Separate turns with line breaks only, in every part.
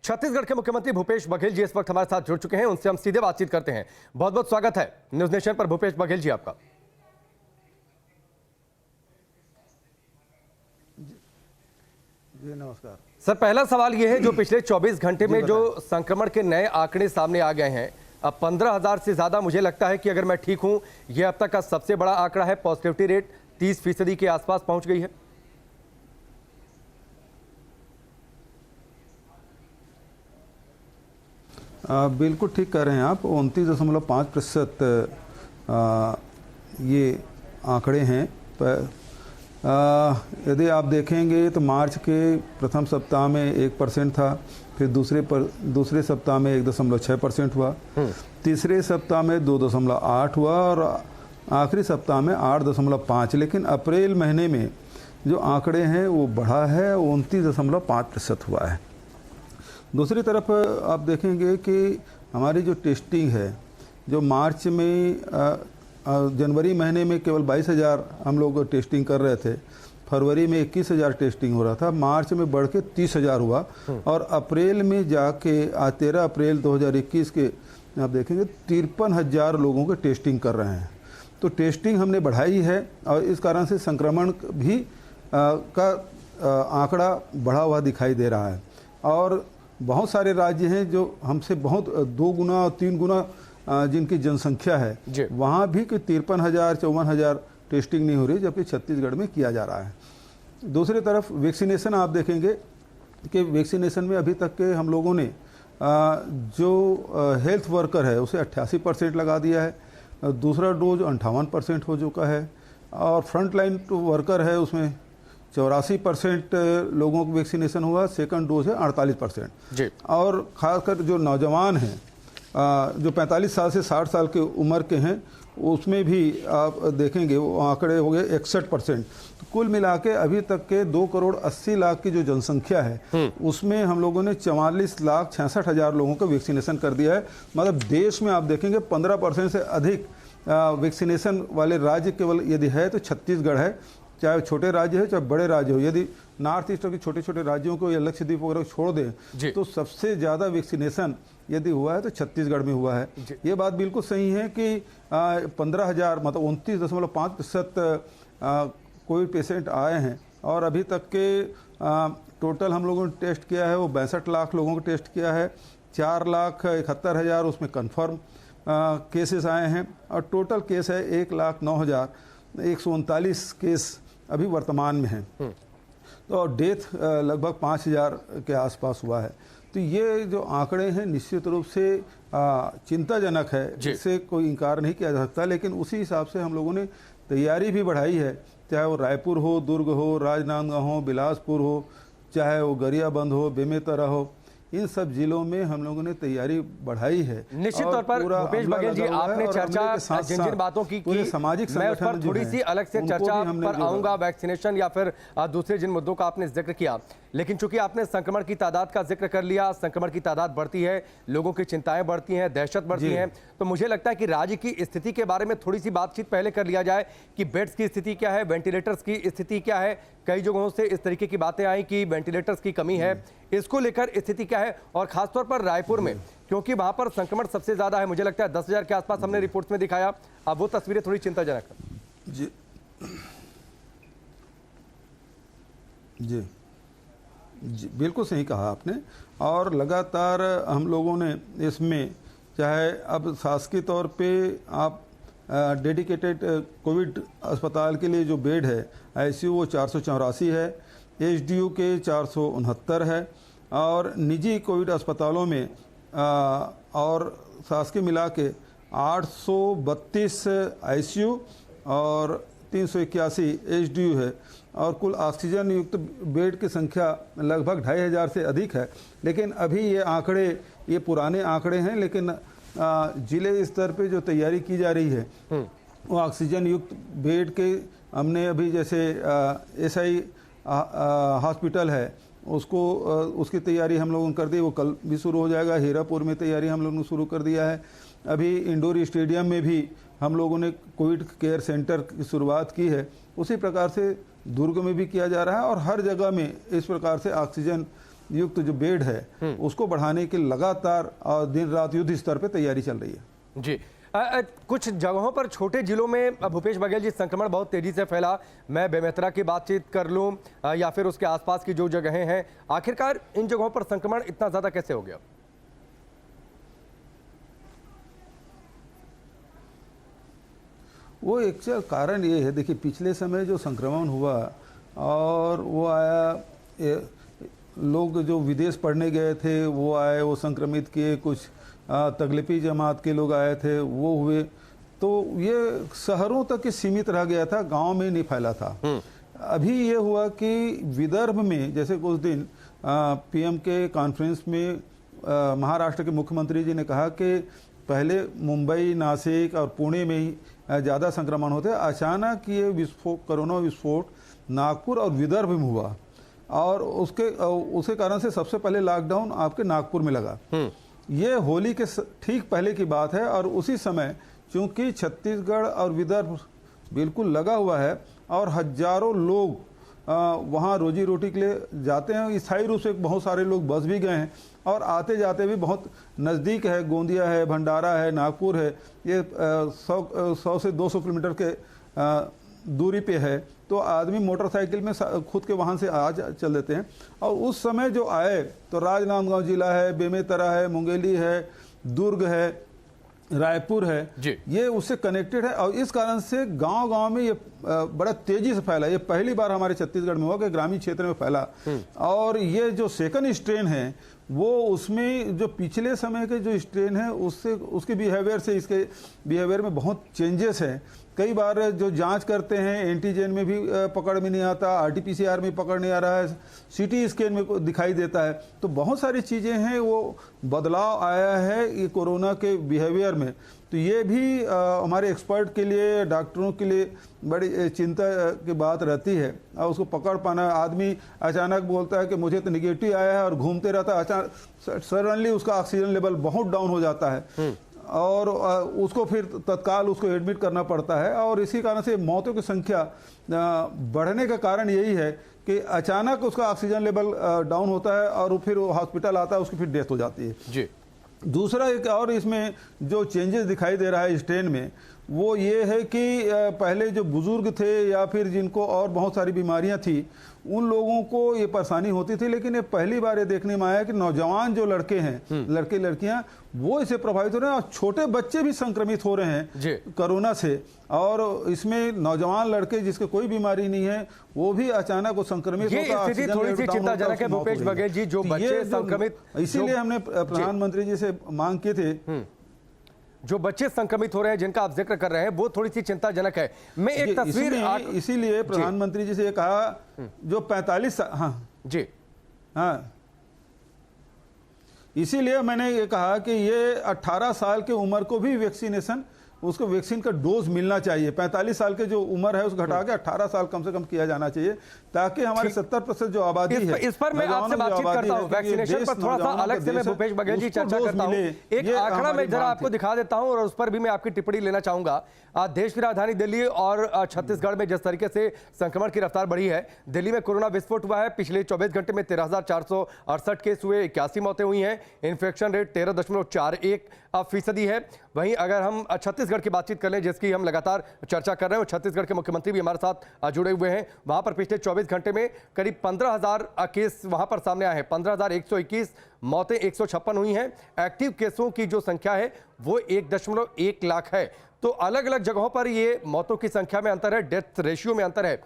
छत्तीसगढ़ के मुख्यमंत्री भूपेश बघेल जी इस वक्त हमारे साथ जुड़ चुके हैं, उनसे हम सीधे बातचीत करते हैं। बहुत बहुत स्वागत है न्यूज नेशन पर भूपेश बघेल जी आपका।
जी नमस्कार
सर, पहला सवाल यह है, जो पिछले 24 घंटे में जो संक्रमण के नए आंकड़े सामने आ गए हैं, अब 15,000 से ज्यादा, मुझे लगता है कि अगर मैं ठीक हूं, यह अब तक का सबसे बड़ा आंकड़ा है। पॉजिटिविटी रेट 30% के आसपास पहुंच गई है।
बिल्कुल ठीक कह रहे हैं आप। 29.5% ये आंकड़े हैं। यदि आप देखेंगे तो मार्च के प्रथम सप्ताह में 1% था, फिर दूसरे सप्ताह में 1.6% हुआ, तीसरे सप्ताह में 2.8 हुआ और आखिरी सप्ताह में 8.5। लेकिन अप्रैल महीने में जो आंकड़े हैं वो बढ़ा है, 29.5% हुआ है। दूसरी तरफ आप देखेंगे कि हमारी जो टेस्टिंग है, जो मार्च में जनवरी महीने में केवल 22,000 हम लोग टेस्टिंग कर रहे थे, फरवरी में 21,000 टेस्टिंग हो रहा था, मार्च में बढ़ के 30,000 हुआ और अप्रैल में जाके 13 अप्रैल 2021 के आप देखेंगे 53,000 लोगों के टेस्टिंग कर रहे हैं। तो टेस्टिंग हमने बढ़ाई है और इस कारण से संक्रमण भी का आंकड़ा बढ़ा हुआ दिखाई दे रहा है। और बहुत सारे राज्य हैं जो हमसे बहुत 2 गुना और 3 गुना जिनकी जनसंख्या है, वहाँ भी कि 53,000 54,000 टेस्टिंग नहीं हो रही, जबकि छत्तीसगढ़ में किया जा रहा है। दूसरी तरफ वैक्सीनेशन आप देखेंगे कि वैक्सीनेशन में अभी तक के हम लोगों ने जो हेल्थ वर्कर है उसे 88% लगा दिया है, दूसरा डोज 58% हो चुका है और फ्रंट लाइन वर्कर है उसमें 84% लोगों को वैक्सीनेशन हुआ, सेकंड डोज है 48%। और खासकर जो नौजवान हैं जो 45 साल से 60 साल की उम्र के हैं, उसमें भी आप देखेंगे वो आंकड़े हो गए 61%। तो कुल मिला के अभी तक के 2,80,00,000 की जो जनसंख्या है उसमें हम लोगों ने 44,66,000 लोगों का वैक्सीनेशन कर दिया है। मतलब देश में आप देखेंगे 15% से अधिक वैक्सीनेशन वाले राज्य केवल यदि है तो छत्तीसगढ़ है, चाहे छोटे राज्य है चाहे बड़े राज्य हो। यदि नॉर्थ ईस्ट के छोटे छोटे राज्यों को या लक्षद्वीप वगैरह छोड़ दें तो सबसे ज़्यादा वैक्सीनेशन यदि हुआ है तो छत्तीसगढ़ में हुआ है। ये बात बिल्कुल सही है कि 15,000 मतलब 29.5% कोविड पेशेंट आए हैं और अभी तक के टोटल हम लोगों ने टेस्ट किया है वो 62 लाख लोगों को टेस्ट किया है। 4,71,000 उसमें कन्फर्म केसेस आए हैं और टोटल केस है 1,09,139 केस अभी वर्तमान में हैं। तो डेथ लगभग 5,000 के आसपास हुआ है। तो ये जो आंकड़े हैं निश्चित रूप से चिंताजनक है, इससे कोई इनकार नहीं किया जा सकता। लेकिन उसी हिसाब से हम लोगों ने तैयारी भी बढ़ाई है, चाहे वो रायपुर हो, दुर्ग हो, राजनांदगांव हो, बिलासपुर हो, चाहे वो गरियाबंद हो, बेमेतरा हो, इन सब जिलों में हम लोगों ने तैयारी बढ़ाई है।
निश्चित तौर पर भूपेश बघेल जी, आपने चर्चा जिन जिन बातों की
सामाजिक
मैं उस पर थोड़ी सी अलग से चर्चा पर आऊंगा, वैक्सीनेशन या फिर दूसरे जिन मुद्दों का आपने जिक्र किया। लेकिन चूंकि आपने संक्रमण की तादाद का जिक्र कर लिया, संक्रमण की तादाद बढ़ती है, लोगों की चिंताएं बढ़ती हैं, दहशत बढ़ती है, तो मुझे लगता है कि राज्य की स्थिति के बारे में थोड़ी सी बातचीत पहले कर लिया जाए कि बेड्स की स्थिति क्या है, वेंटिलेटर्स की स्थिति क्या है। कई जगहों से इस तरीके की बातें आई कि वेंटिलेटर्स की कमी है, इसको लेकर स्थिति क्या है। और खासतौर पर रायपुर में, क्योंकि वहां पर संक्रमण सबसे ज्यादा है, मुझे लगता है 10,000 के आसपास हमने रिपोर्ट्स में दिखाया। अब वो तस्वीरें थोड़ी चिंताजनक है।
जी बिल्कुल सही कहा आपने। और लगातार हम लोगों ने इसमें, चाहे अब शासकीय तौर पे आप डेडिकेटेड कोविड अस्पताल के लिए जो बेड है आईसीयू वो 484 है, एचडीयू के 469 है और निजी कोविड अस्पतालों में और शासकीय मिला के 832 आईसीयू और 381 एचडीयू है और कुल ऑक्सीजन युक्त बेड की संख्या लगभग 2,500 से अधिक है। लेकिन अभी ये आंकड़े, ये पुराने आंकड़े हैं, लेकिन जिले स्तर पे जो तैयारी की जा रही है वो ऑक्सीजन युक्त बेड के हमने अभी जैसे एसआई हॉस्पिटल है उसको उसकी तैयारी हम लोगों ने कर दी, वो कल भी शुरू हो जाएगा। हीरापुर में तैयारी हम लोगों ने शुरू कर दिया है। अभी इंडोर स्टेडियम में भी हम लोगों ने कोविड केयर सेंटर की शुरुआत की है। उसी प्रकार से दुर्ग में भी किया जा रहा है और हर जगह में इस प्रकार से ऑक्सीजन युक्त जो बेड है उसको बढ़ाने की लगातार और दिन रात युद्ध स्तर पे तैयारी चल रही है।
जी कुछ जगहों पर छोटे जिलों में भूपेश बघेल जी संक्रमण बहुत तेजी से फैला। मैं बेमेतरा की बातचीत कर लूं या फिर उसके आसपास की जो जगहें हैं, आखिरकार इन जगहों पर संक्रमण इतना ज्यादा कैसे हो गया?
वो एक कारण ये है, देखिए पिछले समय जो संक्रमण हुआ और वो आया, लोग जो विदेश पढ़ने गए थे वो आए, वो संक्रमित किए, कुछ तगलिफी जमात के लोग आए थे वो हुए, तो ये शहरों तक ही सीमित रह गया था, गांव में नहीं फैला था। अभी ये हुआ कि विदर्भ में जैसे कुछ दिन पीएम के कॉन्फ्रेंस में महाराष्ट्र के मुख्यमंत्री जी ने कहा कि पहले मुंबई, नासिक और पुणे में ही ज़्यादा संक्रमण होते, अचानक ये विस्फोट, कोरोना विस्फोट नागपुर और विदर्भ में हुआ और उसके कारण से सबसे पहले लॉकडाउन आपके नागपुर में लगा। ये होली के ठीक पहले की बात है और उसी समय चूंकि छत्तीसगढ़ और विदर्भ बिल्कुल लगा हुआ है और हजारों लोग वहाँ रोजी रोटी के लिए जाते हैं, स्थायी रूप से बहुत सारे लोग बस भी गए हैं और आते जाते भी बहुत नज़दीक है, गोंदिया है, भंडारा है, नागपुर है, ये 100 से 200 किलोमीटर के दूरी पे है, तो आदमी मोटरसाइकिल में खुद के वाहन से आ चल देते हैं। और उस समय जो आए तो राजनांदगांव जिला है, बेमेतरा है, मुंगेली है, दुर्ग है, रायपुर है, ये उससे कनेक्टेड है और इस कारण से गांव-गांव में ये बड़ा तेजी से फैला। ये पहली बार हमारे छत्तीसगढ़ में हुआ कि ग्रामीण क्षेत्र में फैला। और ये जो सेकंड स्ट्रेन है वो उसमें जो पिछले समय के जो स्ट्रेन है उससे, उसके बिहेवियर से इसके बिहेवियर में बहुत चेंजेस हैं। कई बार जो जांच करते हैं एंटीजन में भी पकड़ में नहीं आता, आरटीपीसीआर में पकड़ नहीं आ रहा है, सीटी स्कैन में दिखाई देता है, तो बहुत सारी चीज़ें हैं, वो बदलाव आया है ये कोरोना के बिहेवियर में। तो ये भी हमारे एक्सपर्ट के लिए, डॉक्टरों के लिए बड़ी चिंता की बात रहती है और उसको पकड़ पाना। आदमी अचानक बोलता है कि मुझे तो निगेटिव आया है और घूमते रहता है, अचानक सडनली उसका ऑक्सीजन लेवल बहुत डाउन हो जाता है और उसको फिर तत्काल उसको एडमिट करना पड़ता है और इसी कारण से मौतों की संख्या बढ़ने का कारण यही है कि अचानक उसका ऑक्सीजन लेवल डाउन होता है और फिर वो हॉस्पिटल आता है, उसकी फिर डेथ हो जाती है। जी। दूसरा एक और इसमें जो चेंजेस दिखाई दे रहा है स्ट्रेन में वो ये है कि पहले जो बुजुर्ग थे या फिर जिनको और बहुत सारी बीमारियां थी उन लोगों को ये परेशानी होती थी, लेकिन ये पहली बार ये देखने में आया कि नौजवान जो लड़के हैं, लड़के लड़कियां, वो इससे प्रभावित हो रहे हैं और छोटे बच्चे भी संक्रमित हो रहे हैं कोरोना से। और इसमें नौजवान लड़के जिसके कोई बीमारी नहीं है वो भी अचानक वो संक्रमित होता है।
थोड़ी सी चिंताजनक है भूपेश बघेल जी, जो बच्चे संक्रमित,
इसीलिए हमने प्रधानमंत्री जी से मांग की थी,
जो बच्चे संक्रमित हो रहे हैं जिनका आप जिक्र कर रहे हैं वो थोड़ी सी चिंताजनक है। मैं एक तस्वीर
इसीलिए प्रधानमंत्री जी से कहा जो 45, हाँ
जी,
हाँ, इसीलिए मैंने ये कहा कि ये 18 साल की उम्र को भी वैक्सीनेशन, उसको वैक्सीन का डोज मिलना चाहिए। 45 साल के जो उम्र है उसको घटा के 18 साल कम से कम किया जाना चाहिए ताकि हमारे 70% जो आबादी है,
इस पर मैं आपसे बातचीत करता हूं, वैक्सीनेशन पर थोड़ा सा अलग से मैं भूपेश बघेल जी चर्चा करता हूं। एक आंकड़ा मैं जरा आपको दिखा देता हूं और उस पर भी मैं आपकी टिप्पणी लेना चाहूंगा। देश की राजधानी दिल्ली और छत्तीसगढ़ में जिस तरीके से संक्रमण की रफ्तार बढ़ी है, दिल्ली में कोरोना विस्फोट हुआ है, पिछले 24 घंटे में 13,468 केस हुए, 81 मौतें हुई हैं, इन्फेक्शन रेट 13.41% है। वहीं अगर हम छत्तीसगढ़ की बातचीत कर लें जिसकी हम लगातार चर्चा कर रहे हैं, छत्तीसगढ़ के मुख्यमंत्री भी हमारे साथ जुड़े हुए हैं, वहां पर पिछले 24 घंटे में करीब 15,000 केस वहां पर सामने आए हैं, 15,121, मौतें 156 हुई हैं। एक्टिव केसों की जो संख्या है वो 1.1 लाख है। तो अलग अलग जगहों पर ये मौतों की संख्या में अंतर है, डेथ रेशियो में अंतर है।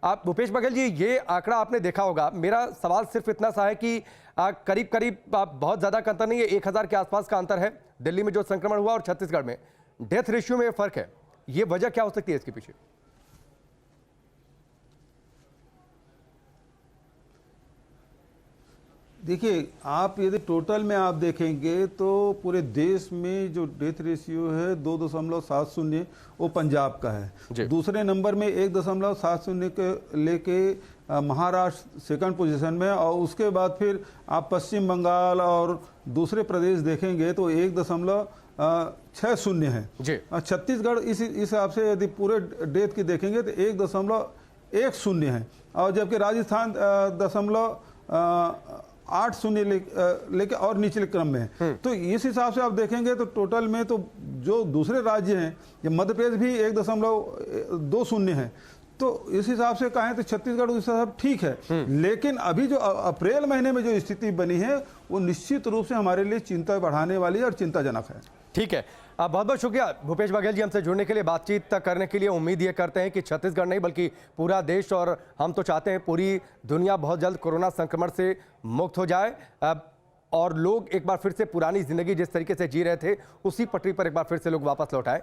आप भूपेश बघेल जी ये आंकड़ा आपने देखा होगा, मेरा सवाल सिर्फ इतना सा है कि करीब करीब बहुत ज्यादा का अंतर नहीं है, 1000 के आसपास का अंतर है दिल्ली में जो संक्रमण हुआ और छत्तीसगढ़ में डेथ रेशियो में फर्क है, ये वजह क्या हो सकती है इसके पीछे?
देखिए, आप यदि टोटल में आप देखेंगे तो पूरे देश में जो डेथ रेशियो है 2.70 वो पंजाब का है। दूसरे नंबर में 1.70 के लेके महाराष्ट्र सेकंड पोजीशन में, और उसके बाद फिर आप पश्चिम बंगाल और दूसरे प्रदेश देखेंगे तो 1.60 है। छत्तीसगढ़ इस हिसाब से यदि पूरे डेथ की देखेंगे तो 1.10 है और जबकि राजस्थान 8 शून्य लेके और निचले क्रम में है। तो इस हिसाब से आप देखेंगे तो टोटल में तो जो दूसरे राज्य हैं, ये मध्य प्रदेश भी 1.20 है। तो इस हिसाब से कहें तो छत्तीसगढ़ उस हिसाब ठीक है, लेकिन अभी जो अप्रैल महीने में जो स्थिति बनी है वो निश्चित रूप से हमारे लिए चिंता बढ़ाने वाली है और चिंताजनक है।
ठीक है, बहुत बहुत शुक्रिया भूपेश बघेल जी हमसे जुड़ने के लिए, बातचीत करने के लिए। उम्मीद ये करते हैं कि छत्तीसगढ़ नहीं बल्कि पूरा देश, और हम तो चाहते हैं पूरी दुनिया बहुत जल्द कोरोना संक्रमण से मुक्त हो जाए और लोग एक बार फिर से पुरानी जिंदगी जिस तरीके से जी रहे थे उसी पटरी पर एक बार फिर से लोग वापस लौट आए।